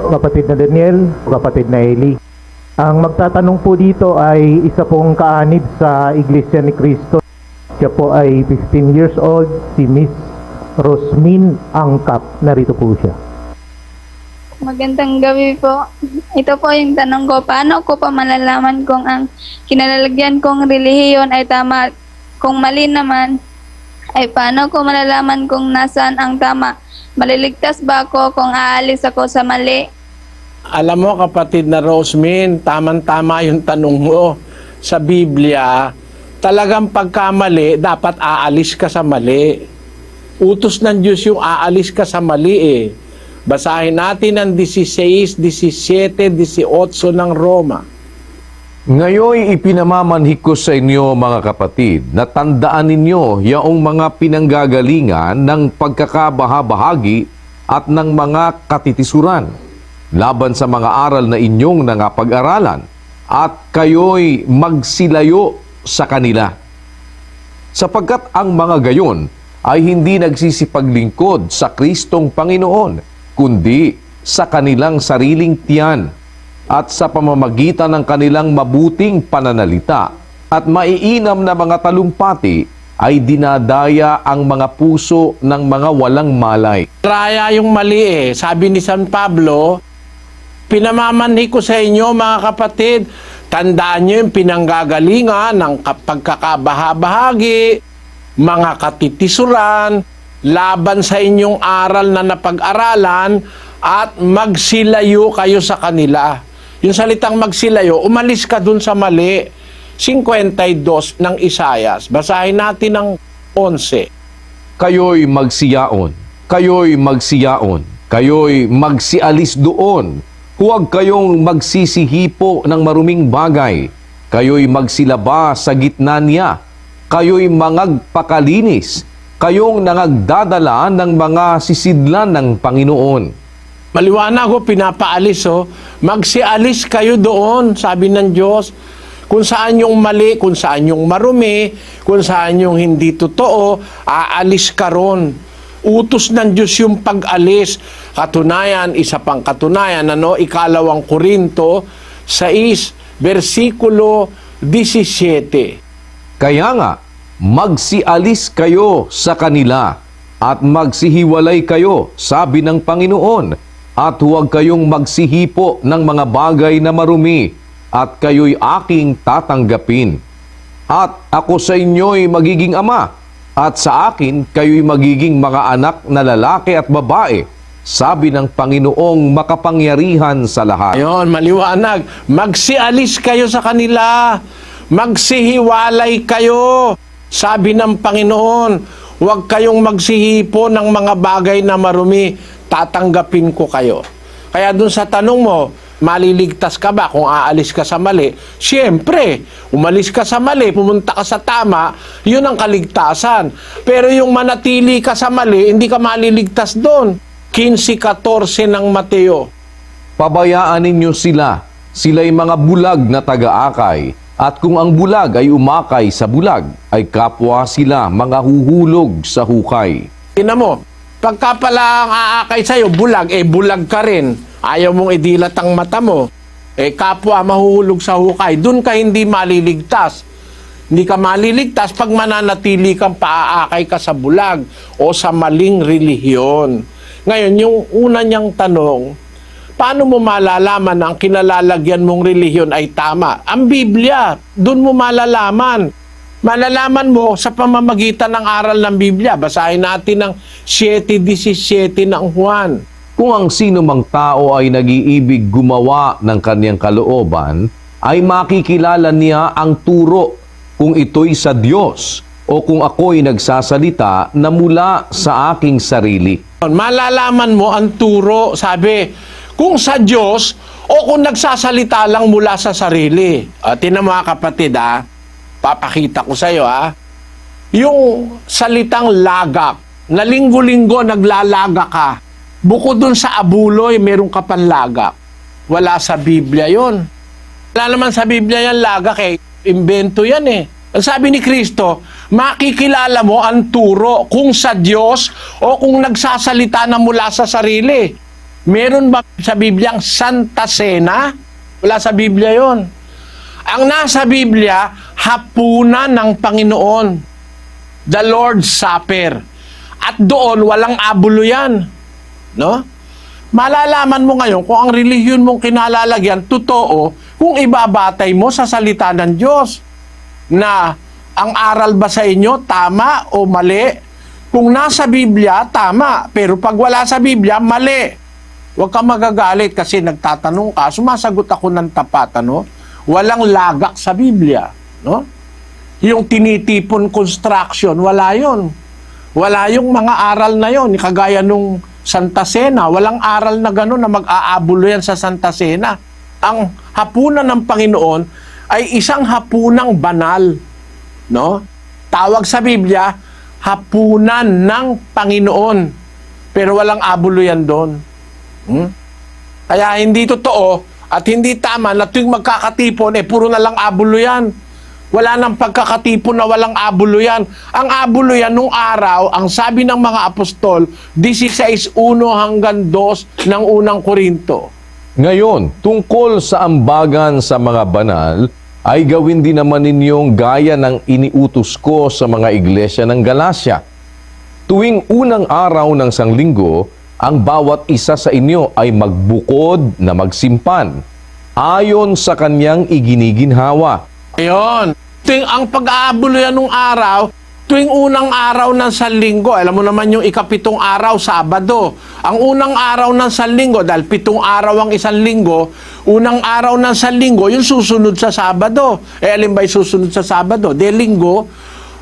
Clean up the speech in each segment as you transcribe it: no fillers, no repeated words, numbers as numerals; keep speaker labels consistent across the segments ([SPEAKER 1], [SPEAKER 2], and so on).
[SPEAKER 1] Kapatid na Daniel, kapatid na Eli. Ang magtatanong po dito ay isa pong kaanib sa Iglesia ni Cristo. Siya po ay 15 years old, si Miss Rosmin Angkap. Narito po siya.
[SPEAKER 2] Magandang gabi po. Ito po yung tanong ko. Paano ko pa malalaman kung ang kinalalagyan kong relihiyon ay tama? Kung mali naman, ay paano ko malalaman kung nasaan ang tama? Maliligtas ba ako kung aalis ako sa mali?
[SPEAKER 3] Alam mo kapatid na Rosmin, tamang-tama yung tanong mo. Sa Biblia, talagang pagkamali, dapat aalis ka sa mali. Utos ng Diyos yung aalis ka sa mali eh. Basahin natin ang 16, 17, 18 ng Roma.
[SPEAKER 4] Ngayon ipinamamanhik ko sa inyo mga kapatid na tandaan ninyo yaong mga pinanggagalingan ng pagkakabahabahagi at ng mga katitisuran laban sa mga aral na inyong nangapag-aralan at kayo'y magsilayo sa kanila. Sapagkat ang mga gayon ay hindi nagsisipaglingkod sa Kristong Panginoon, kundi sa kanilang sariling tiyan at sa pamamagitan ng kanilang mabuting pananalita at maiinam na mga talumpati ay dinadaya ang mga puso ng mga walang malay.
[SPEAKER 3] Raya yung mali eh. Sabi ni San Pablo, pinamamanhik ko sa inyo mga kapatid, tandaan nyo yung pinanggagalingan ng pagkakabahabahagi, mga katitisuran, laban sa inyong aral na napag-aralan at magsilayo kayo sa kanila. Yung salitang magsilayo, umalis ka dun sa mali. 52 ng Isayas. Basahin natin ang 11.
[SPEAKER 4] Kayo'y magsiyaon, kayo'y magsiyaon, kayo'y magsialis doon. Huwag kayong magsisihipo ng maruming bagay. Kayo'y magsilaba sa gitna niya. Kayo'y mangagpakalinis. Kayong nangagdadala ng mga sisidlan ng Panginoon.
[SPEAKER 3] Maliwanag ko, pinapaalis oh. Magsialis kayo doon, sabi ng Diyos. Kung saan yung mali, kung saan yung marumi, kung saan yung hindi totoo, aalis ka ron. Utos ng Diyos yung pag-alis. Katunayan, isa pang katunayan, Ikalawang Korinto 6, versikulo 17.
[SPEAKER 4] Kaya nga, magsialis kayo sa kanila at magsihiwalay kayo, sabi ng Panginoon, at huwag kayong magsihipo ng mga bagay na marumi, at kayo'y aking tatanggapin. At ako sa inyo'y magiging ama, at sa akin kayo'y magiging mga anak na lalaki at babae, sabi ng Panginoong makapangyarihan sa lahat.
[SPEAKER 3] Ayun, maliwanag. Magsialis kayo sa kanila. Magsihiwalay kayo, sabi ng Panginoon. Huwag kayong magsihipo ng mga bagay na marumi. Tatanggapin ko kayo. Kaya dun sa tanong mo, maliligtas ka ba kung aalis ka sa mali? Siyempre, umalis ka sa mali, pumunta ka sa tama, yun ang kaligtasan. Pero yung manatili ka sa mali, hindi ka maliligtas doon. 15:14 ng Mateo.
[SPEAKER 4] Pabayaan ninyo sila, sila'y mga bulag na taga-akay, at kung ang bulag ay umakay sa bulag, ay kapwa sila mga huhulog sa hukay.
[SPEAKER 3] Tingnan mo, pagka pala ang aakay sa'yo, bulag, bulag ka rin. Ayaw mong idilat ang mata mo. Kapwa mahuhulog sa hukay. Doon ka hindi maliligtas. Hindi ka maliligtas pag mananatili kang paaakay ka sa bulag o sa maling relihiyon. Ngayon, yung una niyang tanong, paano mo malalaman na ang kinalalagyan mong relihiyon ay tama? Ang Biblia, doon mo malalaman. Malalaman mo sa pamamagitan ng aral ng Biblia. Basahin natin ang 7:17 ng Juan.
[SPEAKER 4] Kung ang sino mang tao ay nag-iibig gumawa ng kanyang kalooban, ay makikilala niya ang turo kung ito'y sa Diyos o kung ako'y nagsasalita na mula sa aking sarili.
[SPEAKER 3] Malalaman mo ang turo, sabi, kung sa Diyos o kung nagsasalita lang mula sa sarili. Tingnan mga kapatid, papakita ko sa iyo, yung salitang lagak, na linggo-linggo naglalaga ka, bukod dun sa abuloy, meron ka panlagak. Wala sa Biblia yon. Wala naman sa Biblia yan lagak invento yan Ang sabi ni Kristo, makikilala mo ang turo kung sa Diyos o kung nagsasalita na mula sa sarili. Meron ba sa Biblia ang Santa Cena? Wala sa Biblia yon. Ang nasa Biblia, hapunan ng Panginoon. The Lord's Supper. At doon, walang abulo yan. No? Malalaman mo ngayon kung ang relihiyon mong kinalalagyan, totoo, kung ibabatay mo sa salita ng Diyos. Na ang aral ba sa inyo, tama o mali? Kung nasa Biblia, tama. Pero pag wala sa Biblia, mali. Huwag ka magagalit kasi nagtatanong ka, sumasagot ako ng tapat, ano? Walang lagak sa Biblia, no? Yung tinitipon construction, wala yon. Wala yung mga aral na yon, kagaya nung Santa Cena, walang aral na gano'n na mag-aabulo yan sa Santa Cena. Ang hapunan ng Panginoon ay isang hapunang banal, no? Tawag sa Biblia, hapunan ng Panginoon. Pero walang abulo yan doon. Kaya hindi totoo at hindi tama na tuwing magkakatipon, puro na lang abulo yan. Wala nang pagkakatipon na walang abulo yan. Ang abulo yan nung araw, ang sabi ng mga apostol, 16:1 hanggang 2 ng unang Korinto.
[SPEAKER 4] Ngayon, tungkol sa ambagan sa mga banal, ay gawin din naman ninyong gaya ng iniutos ko sa mga iglesia ng Galacia. Tuwing unang araw ng sanglinggo, ang bawat isa sa inyo ay magbukod na magsimpan, ayon sa kanyang iginiginhawa.
[SPEAKER 3] Ayun. Tuwing ang pag-aabulo yan nung araw, tuwing unang araw ng sanlinggo, alam mo naman yung ikapitong araw, Sabado. Ang unang araw ng sanlinggo, dahil 7 araw ang isang linggo, unang araw ng sanlinggo, yung susunod sa Sabado. Alin ba yung susunod sa Sabado? De linggo.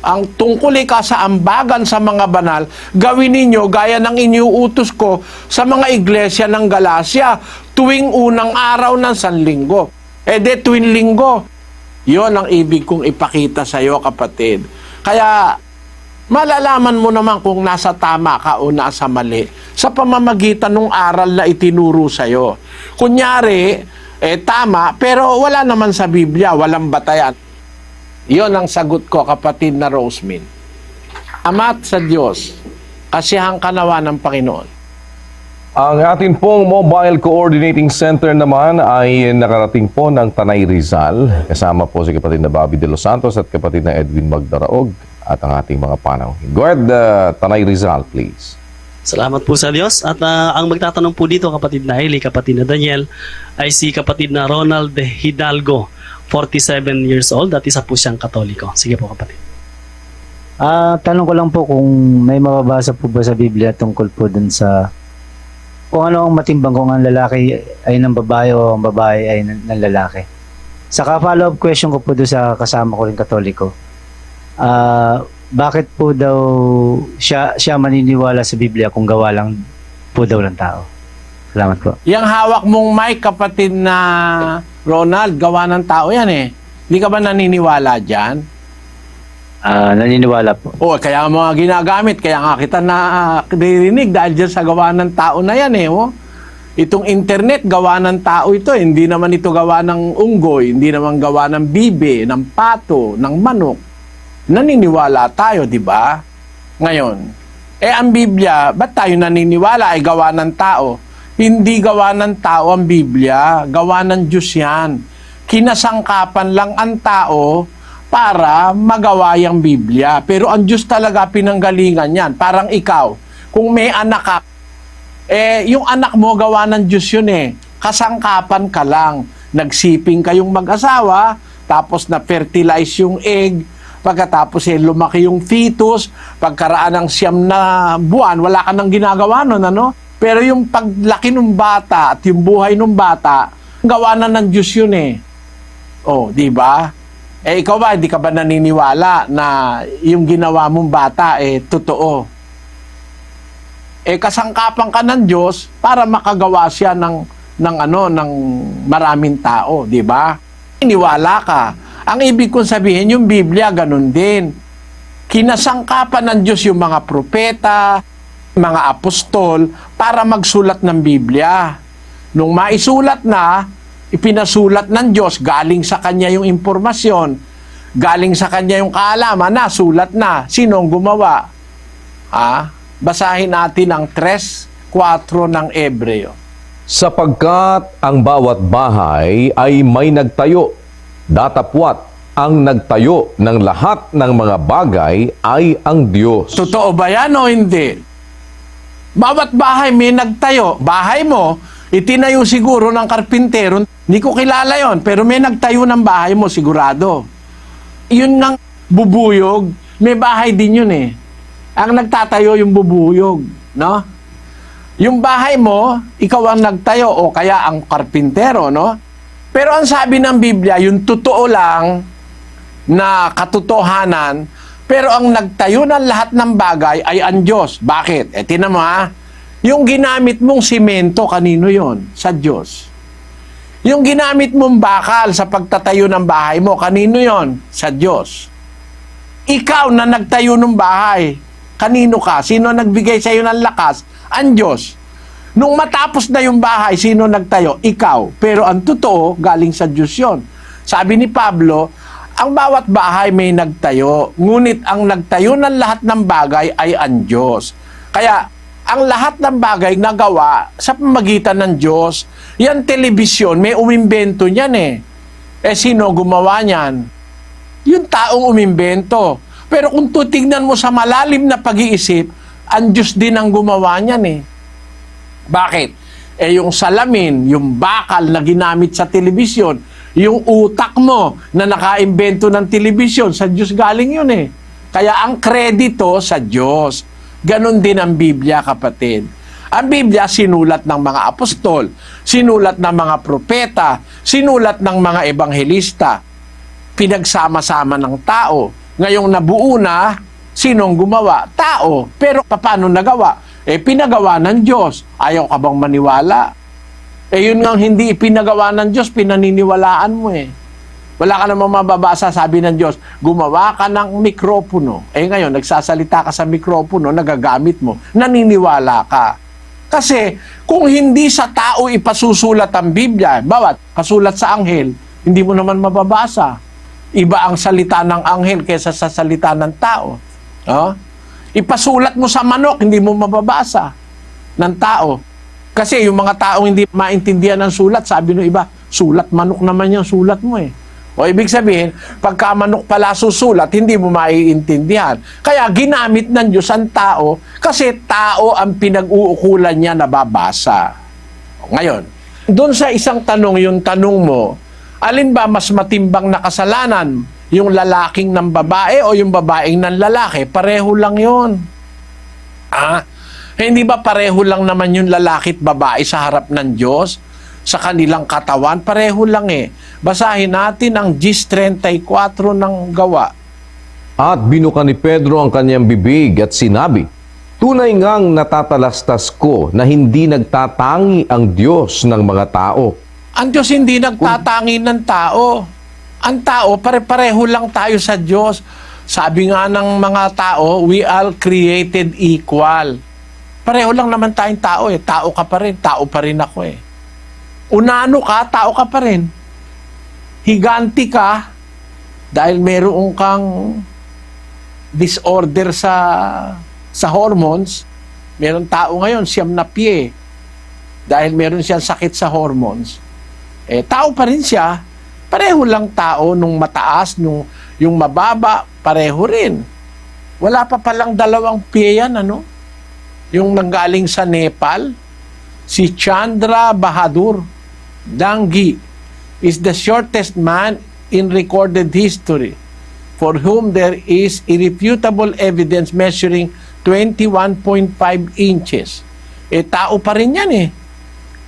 [SPEAKER 3] Ang tungkol ka sa ambagan sa mga banal, gawin ninyo gaya ng iniuutos ko sa mga iglesia ng Galacia tuwing unang araw ng sanlinggo. Tuwing linggo. Yon ang ibig kong ipakita sa iyo, kapatid. Kaya, malalaman mo naman kung nasa tama ka o nasa mali sa pamamagitan ng aral na itinuro sa iyo. Kunyari, tama, pero wala naman sa Biblia, walang batayan. Yon ang sagot ko, kapatid na Rosemin. Amat sa Diyos, kasihang kanawa ng Panginoon.
[SPEAKER 4] Ang atin pong Mobile Coordinating Center naman ay nakarating po ng Tanay Rizal. Kasama po si kapatid na Bobby De Los Santos at kapatid na Edwin Magdaraog at ang ating mga panauhin. Go ahead, Tanay Rizal, please.
[SPEAKER 5] Salamat po sa Diyos. At ang magtatanong po dito, kapatid na Eli, kapatid na Daniel, ay si kapatid na Ronald Hidalgo, 47 years old at isa po siyang Katoliko. Sige po, kapatid.
[SPEAKER 6] Tanong ko lang po kung may mababasa po ba sa Biblia tungkol po dun sa kung ano ang matimbang, kung ang lalaki ay ng babae o ang babae ay ng lalaki. Saka follow-up question ko po doon sa kasama ko rin Katoliko. Bakit po daw siya maniniwala sa Biblia kung gawa lang po daw ng tao? Salamat po.
[SPEAKER 3] Yang hawak mong mic, kapatid na Ronald, gawa ng tao yan eh. Hindi ka ba naniniwala dyan?
[SPEAKER 6] Naniniwala po.
[SPEAKER 3] Kaya mga ginagamit, kaya nga kita naririnig dahil dyan sa gawa ng tao na yan eh. Itong internet, gawa ng tao ito. Hindi naman ito gawa ng unggoy, hindi naman gawa ng bibe, ng pato, ng manok. Naniniwala tayo, di ba? Ngayon, ang Biblia, ba't tayo naniniwala ay gawa ng tao? Hindi gawa ng tao ang Biblia, gawa ng Diyos yan. Kinasangkapan lang ang tao para magawa yung Biblia. Pero ang Diyos talaga pinanggalingan yan. Parang ikaw, kung may anak ka, yung anak mo gawa ng Diyos yun eh. Kasangkapan ka lang. Nagsiping kayong mag-asawa, tapos na-fertilize yung egg, pagkatapos lumaki yung fetus, pagkaraan ng 9 na buwan, wala ka nang ginagawa nun, ano? Pero yung paglaki ng bata at yung buhay ng bata, gawa na ng Diyos yun eh. Di ba? Ikaw ba, hindi ka ba naniniwala na yung ginawa mong bata totoo? Kasangkapan ka ng Diyos para makagawa siya ng maraming tao, di ba? Naniniwala ka. Ang ibig kong sabihin, yung Biblia, ganun din. Kinasangkapan ng Diyos yung mga propeta, mga apostol, para magsulat ng Biblia. Nung maisulat na, ipinasulat ng Diyos, galing sa Kanya yung impormasyon, galing sa Kanya yung kaalaman, nasulat na. Sinong gumawa? Basahin natin ang 3:4 ng Hebreo.
[SPEAKER 4] Sapagkat ang bawat bahay ay may nagtayo, datapwat ang nagtayo ng lahat ng mga bagay ay ang Diyos.
[SPEAKER 3] Totoo ba yan o hindi? Bawat bahay may nagtayo. Bahay mo, itinayo siguro ng karpintero. Hindi ko kilala yon, pero may nagtayo ng bahay mo, sigurado. Yun ngang bubuyog, may bahay din yun eh. Ang nagtatayo yung bubuyog, no? Yung bahay mo, ikaw ang nagtayo o kaya ang karpintero, no? Pero ang sabi ng Biblia, yung totoo lang na katotohanan, pero ang nagtayo ng lahat ng bagay ay ang Diyos. Bakit? Tingnan mo ha, yung ginamit mong simento, kanino yon? Sa Diyos. Yung ginamit mong bakal sa pagtatayo ng bahay mo, kanino yon? Sa Diyos. Ikaw na nagtayo ng bahay, kanino ka? Sino nagbigay sa iyo ng lakas? Ang Diyos. Nung matapos na yung bahay, sino nagtayo? Ikaw. Pero ang totoo, galing sa Diyos yun. Sabi ni Pablo, ang bawat bahay may nagtayo, ngunit ang nagtayo ng lahat ng bagay ay ang Diyos. Kaya, ang lahat ng bagay nagawa sa pamagitan ng Diyos. Yan telebisyon, may umimbento niyan eh. Sino gumawa niyan? Yung taong umimbento. Pero kung tutignan mo sa malalim na pag-iisip, ang Diyos din ang gumawa niyan eh. Bakit? Yung salamin, yung bakal na ginamit sa telebisyon, yung utak mo na nakaimbento ng telebisyon, sa Diyos galing yun eh. Kaya ang kredito sa Diyos. Ganon din ang Biblia, kapatid. Ang Biblia, sinulat ng mga apostol, sinulat ng mga propeta, sinulat ng mga ebanghelista, pinagsama-sama ng tao. Ngayong nabuo na, sinong gumawa? Tao. Pero paano nagawa? Pinagawa ng Diyos. Ayaw ka bang maniwala? Yun nga hindi ipinagawa ng Diyos, pinaniniwalaan mo eh. Wala ka namang mababasa, sabi ng Diyos, gumawa ka ng mikropono. Ngayon, nagsasalita ka sa mikropono, nagagamit mo, naniniwala ka. Kasi, kung hindi sa tao ipasusulat ang Biblia, bawat kasulat sa anghel, hindi mo naman mababasa. Iba ang salita ng anghel kaysa sa salita ng tao. Ipasulat mo sa manok, hindi mo mababasa ng tao. Kasi yung mga taong hindi maintindihan ng sulat, sabi ng iba, sulat manok naman yung sulat mo eh. O ibig sabihin, pagka manok pala susulat, hindi mo maiintindihan. Kaya ginamit ng Diyos ang tao kasi tao ang pinag-uukulan niya na babasa. Ngayon, doon sa isang tanong, yung tanong mo, alin ba mas matimbang na kasalanan? Yung lalaking ng babae o yung babaeng ng lalaki? Pareho lang yun. Hindi ba pareho lang naman yung lalaki at babae sa harap ng Diyos? Sa kanilang katawan? Pareho lang eh. Basahin natin ang Gis 34 ng gawa.
[SPEAKER 4] At binuka ni Pedro ang kanyang bibig at sinabi, tunay ngang natatalastas ko na hindi nagtatangi ang Diyos ng mga tao.
[SPEAKER 3] Ang Diyos hindi nagtatangi ng tao. Ang tao, pare-pareho lang tayo sa Diyos. Sabi nga ng mga tao, we are created equal. Pareho lang naman tayong tao eh. Tao ka pa rin, tao pa rin ako eh. Unano ka, tao ka pa rin. Higanti ka, dahil meron kang disorder sa hormones. Meron tao ngayon, siyam na pie. Dahil meron siyang sakit sa hormones. Tao pa rin siya. Pareho lang tao, nung mataas, yung mababa, pareho rin. Wala pa palang dalawang pie yan, ano? Yung nanggaling sa Nepal, si Chandra Bahadur Dangi is the shortest man in recorded history, for whom there is irrefutable evidence measuring 21.5 inches. Tao pa rin yan eh.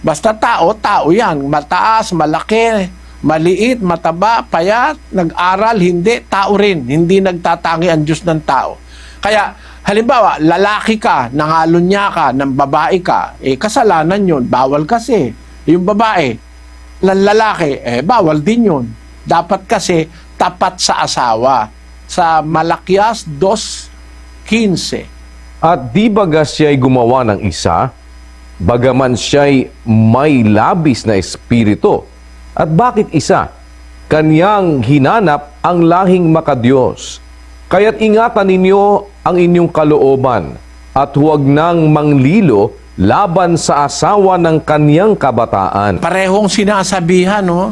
[SPEAKER 3] Basta tao, tao yan. Mataas, malaki, maliit, mataba, payat, nag-aral, hindi, tao rin. Hindi nagtatangi ang Diyos ng tao. Kaya, halimbawa, lalaki ka, nangalunya ka, ng babae ka, kasalanan yun, bawal kasi. Yung babae, lalaki, bawal din yun. Dapat kasi tapat sa asawa. Sa Malakias 2:15.
[SPEAKER 4] At di baga siya'y gumawa ng isa, bagaman siya'y may labis na espiritu. At bakit isa? Kanyang hinanap ang lahing makadiyos. Kaya't ingatan ninyo ang inyong kalooban at huwag nang manglilo laban sa asawa ng kaniyang kabataan.
[SPEAKER 3] Parehong sinasabihan, no?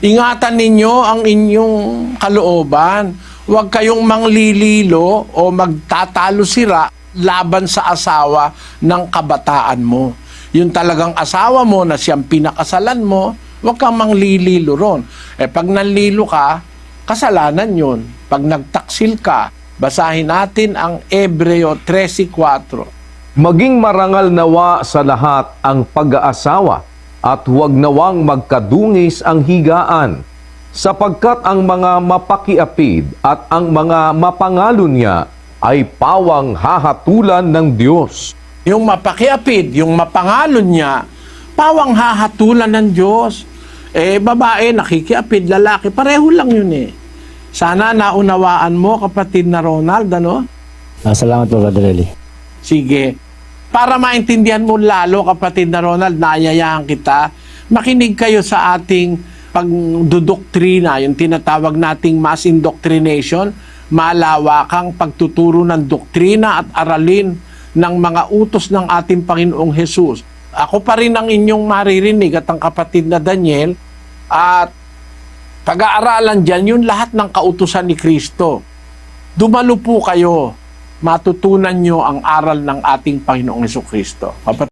[SPEAKER 3] Ingatan ninyo ang inyong kalooban. Huwag kayong manglililo o magtatalo sira laban sa asawa ng kabataan mo. Yung talagang asawa mo na siyang pinakasalan mo, huwag kang manglililo ron. Pag nanlilo ka, kasalanan yun. Pag nagtaksil ka, basahin natin ang Hebreo 13:4.
[SPEAKER 4] Maging marangal nawa sa lahat ang pag-aasawa at huwag nawang magkadungis ang higaan, sapagkat ang mga mapakiapid at ang mga mapangalon niya ay pawang hahatulan ng Diyos.
[SPEAKER 3] Yung mapakiapid, yung mapangalon niya, pawang hahatulan ng Diyos. Babae, nakikiapid, lalaki, pareho lang yun eh. Sana naunawaan mo, kapatid na Ronald, ano?
[SPEAKER 6] Salamat po, Brother Eli.
[SPEAKER 3] Sige. Para maintindihan mo lalo, kapatid na Ronald, naayayahan kita, makinig kayo sa ating pagdudoktrina, yung tinatawag nating mass indoctrination, malawakang pagtuturo ng doktrina at aralin ng mga utos ng ating Panginoong Hesus. Ako pa rin ang inyong maririnig at ang kapatid na Daniel, at pag-aaralan dyan yung lahat ng kautusan ni Kristo. Dumalo po kayo, matutunan nyo ang aral ng ating Panginoong Hesukristo.